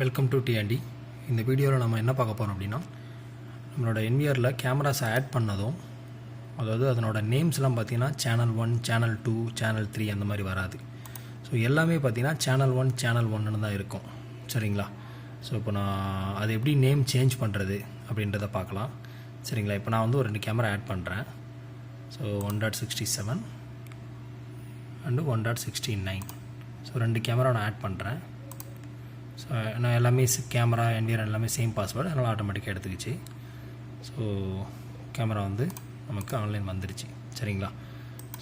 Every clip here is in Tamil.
Welcome to DND. இந்த வீடியோவில் நம்ம என்ன பார்க்க போகிறோம் அப்படின்னா, நம்மளோட என்விஆரில் கேமராஸ் ஆட் பண்ணதும், அதாவது அதனோட நேம்ஸ்லாம் பார்த்திங்கன்னா சேனல் 1, சேனல் 2, சேனல் 3 அந்த மாதிரி வராது. ஸோ எல்லாமே பார்த்திங்கன்னா சேனல் 1, சேனல் 1ன்னு தான் இருக்கும். சரிங்களா? ஸோ இப்போ நான் அது எப்படி நேம் சேஞ்ச் பண்ணுறது அப்படின்றத பார்க்கலாம். சரிங்களா? இப்போ நான் வந்து ஒரு 2 கேமரா ஆட் பண்ணுறேன். So 1.67 and 1.69. ஸோ 2 கேமரா நான் ஆட் பண்ணுறேன். ஸோ நான் எல்லாமே கேமரா என்விஆர் எல்லாமே சேம் பாஸ்வேர்டு, அதனால் ஆட்டோமேட்டிக்காக எடுத்துக்கிச்சு. ஸோ கேமரா வந்து நமக்கு ஆன்லைன் வந்துடுச்சு. சரிங்களா?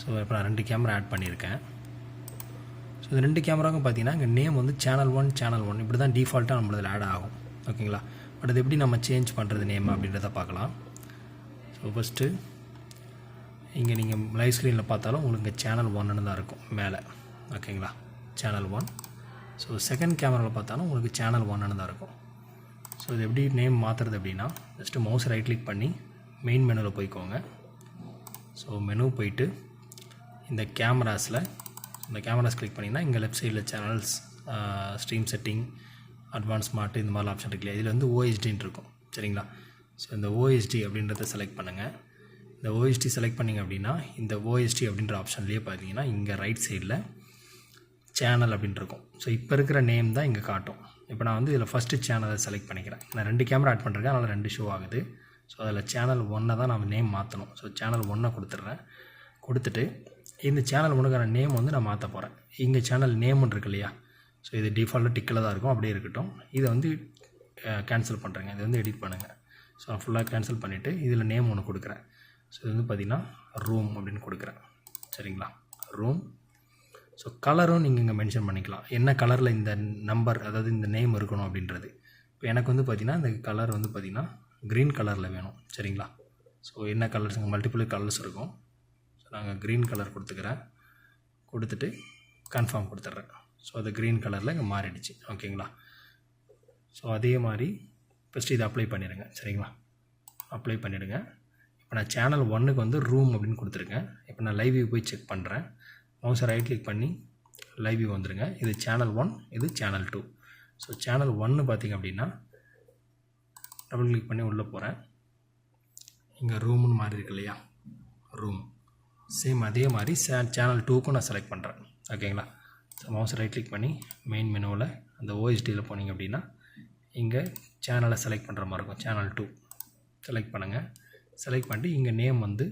ஸோ இப்போ நான் 2 கேமரா ஆட் பண்ணியிருக்கேன். ஸோ இந்த 2 கேமராவுக்கும் பார்த்தீங்கன்னா இங்கே நேம் வந்து சேனல் 1, சேனல் 1 இப்படி தான் டிஃபால்ட்டாக நம்மளதில் ஆட் ஆகும். ஓகேங்களா? பட் அது எப்படி நம்ம சேஞ்ச் பண்ணுறது நேம் அப்படின்றத பார்க்கலாம். ஸோ ஃபஸ்ட்டு இங்கே நீங்கள் லைவ் ஸ்க்ரீனில் பார்த்தாலும் உங்களுக்கு இங்கே சேனல் 1ன்னு தான் இருக்கும் மேலே. ஓகேங்களா? சேனல் 1. ஸோ செகண்ட் கேமராவில் பார்த்தாலும் உங்களுக்கு சேனல் 1ன்னு தான் இருக்கும். ஸோ இது எப்படி நேம் மாற்றுறது அப்படின்னா, ஜஸ்ட்டு மவுஸ் ரைட் கிளிக் பண்ணி மெயின் மெனுவில் போய்க்கோங்க. ஸோ மெனு போயிட்டு இந்த கேமராஸ் கிளிக் பண்ணிங்கன்னா இங்கே லெஃப்ட் சைடில் channels, stream setting, advance smart இந்த மாதிரி ஆப்ஷன் இருக்கு. இதில் வந்து ஓஎஸ்டின்னு இருக்கும். சரிங்களா? ஸோ இந்த ஓஎஸ்டி அப்படின்றத செலக்ட் பண்ணுங்கள். இந்த ஓஎஸ்டி செலக்ட் பண்ணிங்க அப்படின்னா இந்த ஓஎஸ்டி அப்படின்ற ஆப்ஷன்லேயே பார்த்தீங்கன்னா இங்கே ரைட் சைடில் சேனல் அப்படின்னு இருக்கும். ஸோ இப்போ இருக்கிற நேம் தான் இங்கே காட்டும். இப்போ நான் வந்து இதில் ஃபஸ்ட்டு சேனலை செலக்ட் பண்ணிக்கிறேன். நான் 2 கேமரா ஆட் பண்ணுறேன், அதனால் 2 ஷோ ஆகுது. ஸோ அதில் சேனல் 1 தான் நம்ம நேம் மாற்றணும். ஸோ சேனல் 1 கொடுத்துட்றேன். கொடுத்துட்டு இந்த சேனல் 1க்கான நேம் வந்து நான் மாற்ற போகிறேன். இங்கே சேனல் நேம்னு இருக்கு இல்லையா? ஸோ இது டிஃபால்ட்டாக டிக்கில் தான் இருக்கும், அப்படியே இருக்கட்டும். இதை வந்து கேன்சல் பண்ணுறேங்க. இதை வந்து எடிட் பண்ணுங்கள். ஸோ நான் ஃபுல்லாக கேன்சல் பண்ணிவிட்டு இதில் நேம் ஒன்று கொடுக்குறேன். ஸோ இது வந்து பார்த்திங்கன்னா ரூம் அப்படின்னு கொடுக்குறேன். சரிங்களா? ரூம். ஸோ கலரும் நீங்கள் இங்கே மென்ஷன் பண்ணிக்கலாம், என்ன கலரில் இந்த நம்பர் அதாவது இந்த நேம் இருக்கணும் அப்படின்றது. இப்போ எனக்கு வந்து பார்த்திங்கன்னா இந்த கலர் வந்து பார்த்திங்கன்னா க்ரீன் கலரில் வேணும். சரிங்களா? ஸோ என்ன கலர்ஸ் இங்கே மல்டிபிள் கலர்ஸ் இருக்கும். ஸோ நாங்கள் க்ரீன் கலர் கொடுத்துக்கிறேன். கொடுத்துட்டு கன்ஃபார்ம் கொடுத்துட்றேன். ஸோ அது க்ரீன் கலரில் இங்கே மாறிடுச்சு. ஓகேங்களா? ஸோ அதே மாதிரி ஃபஸ்ட்டு இதை அப்ளை பண்ணிடுங்க. சரிங்களா? அப்ளை பண்ணிவிடுங்க. இப்போ நான் சேனல் 1க்கு வந்து ரூம் அப்படின்னு கொடுத்துருக்கேன். இப்போ நான் லைவ் வியூ போய் செக் பண்ணுறேன். மவுஸை ரைட் கிளிக் பண்ணி லைவ் வியூ வந்துடுங்க. இது சேனல் 1, இது சேனல் 2. ஸோ சேனல் 1 பார்த்திங்க அப்படின்னா டபுள் கிளிக் பண்ணி உள்ளே போகிறேன். இங்கே ரூம்னு மாறி இருக்கு இல்லையா? ரூம். சேம் அதே மாதிரி சேனல் 2க்கும் நான் செலக்ட் பண்ணுறேன். ஓகேங்களா? ஸோ மவுஸை ரைட் கிளிக் பண்ணி மெயின் மெனுவில் அந்த ஓஎஸ்டியில் போனீங்க அப்படின்னா இங்கே சேனலை செலக்ட் பண்ணுற மாதிரி இருக்கும். சேனல் 2 செலக்ட் பண்ணுங்கள். செலக்ட் பண்ணிட்டு இங்கே நேம் வந்து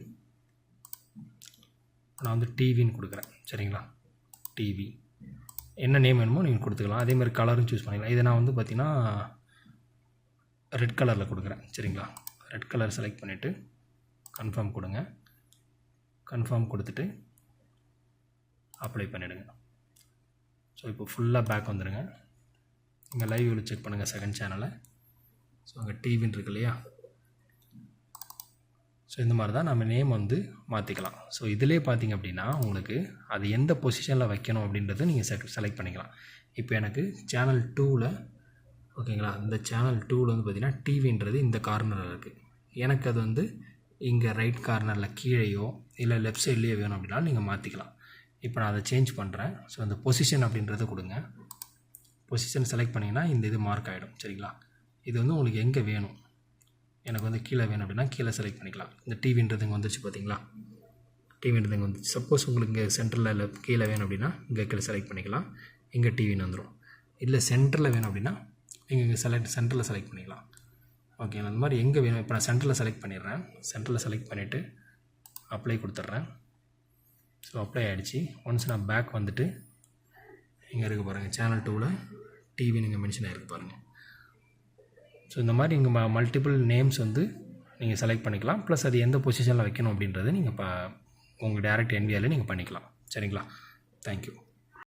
நான் வந்து டிவின்னு கொடுக்குறேன். சரிங்களா? டிவி. என்ன நேம் வேணுமோ நீங்கள் கொடுத்துக்கலாம். அதேமாதிரி கலரும் சூஸ் பண்ணிக்கலாம். இதை நான் வந்து பார்த்திங்கன்னா ரெட் கலரில் கொடுக்குறேன். சரிங்களா? ரெட் கலர் செலக்ட் பண்ணிவிட்டு கன்ஃபார்ம் கொடுங்க. கன்ஃபார்ம் கொடுத்துட்டு அப்ளை பண்ணிவிடுங்க. ஸோ இப்போ ஃபுல்லாக பேக் வந்துடுங்க. இங்கே லைவ் வியூவில் செக் பண்ணுங்கள் செகண்ட் சேனலை. ஸோ அங்கே டிவின்னு இருக்கு இல்லையா? ஸோ இந்த மாதிரி தான் நம்ம நேம் வந்து மாற்றிக்கலாம். ஸோ இதிலே பார்த்திங்க அப்படின்னா உங்களுக்கு அது எந்த பொசிஷனில் வைக்கணும் அப்படின்றத நீங்கள் செலக்ட் பண்ணிக்கலாம். இப்போ எனக்கு சேனல் 2ல் ஓகேங்களா, இந்த சேனல் 2ல் வந்து பார்த்திங்கன்னா டிவின்றது இந்த கார்னரில் இருக்குது. எனக்கு அது வந்து இங்கே ரைட் கார்னரில் கீழேயோ இல்லை லெஃப்ட் சைட்லேயோ வேணும் அப்படின்னாலும் நீங்கள் மாற்றிக்கலாம். இப்போ நான் அதை சேஞ்ச் பண்ணுறேன். ஸோ அந்த பொசிஷன் அப்படின்றத கொடுங்க. பொசிஷன் செலக்ட் பண்ணிங்கன்னா இந்த இது மார்க் ஆகிடும். சரிங்களா? இது வந்து உங்களுக்கு எங்கே வேணும், எனக்கு வந்து கீழே வேணும் அப்படின்னா கீழே செலக்ட் பண்ணிக்கலாம். இந்த டிவின்றது இங்கே வந்துச்சு பார்த்தீங்களா? டிவின்றது இங்கே வந்துச்சு. சப்போஸ் உங்களுக்கு இங்கே சென்டரில் இல்லை கீழே வேணும் அப்படின்னா இங்கே கீழே செலக்ட் பண்ணிக்கலாம். இங்கே டிவின்னு வந்துடும். இல்லை சென்டரில் வேணும் அப்படின்னா இங்கே சென்டரில் செலக்ட் பண்ணிக்கலாம். ஓகே, அந்த மாதிரி எங்கே வேணும். இப்போ நான் சென்டரில் செலக்ட் பண்ணிடுறேன். சென்டரில் செலக்ட் பண்ணிவிட்டு அப்ளை கொடுத்துட்றேன். ஸோ அப்ளை ஆகிடுச்சு. ஒன்ஸ் நான் பேக் வந்துட்டு இங்கே இருக்க பாருங்கள், சேனல் 2ல் டிவி நீங்கள் மென்ஷன் ஆகிருக்கு பாருங்கள். ஸோ இந்த மாதிரி இங்கே மல்டிபிள் நேம்ஸ் வந்து நீங்கள் செலக்ட் பண்ணிக்கலாம். ப்ளஸ் அது எந்த பொசிஷனில் வைக்கணும் அப்படின்றத நீங்கள் உங்கள் டேரெக்ட் என்விஆரில் நீங்கள் பண்ணிக்கலாம். சரிங்களா? தேங்க்யூ.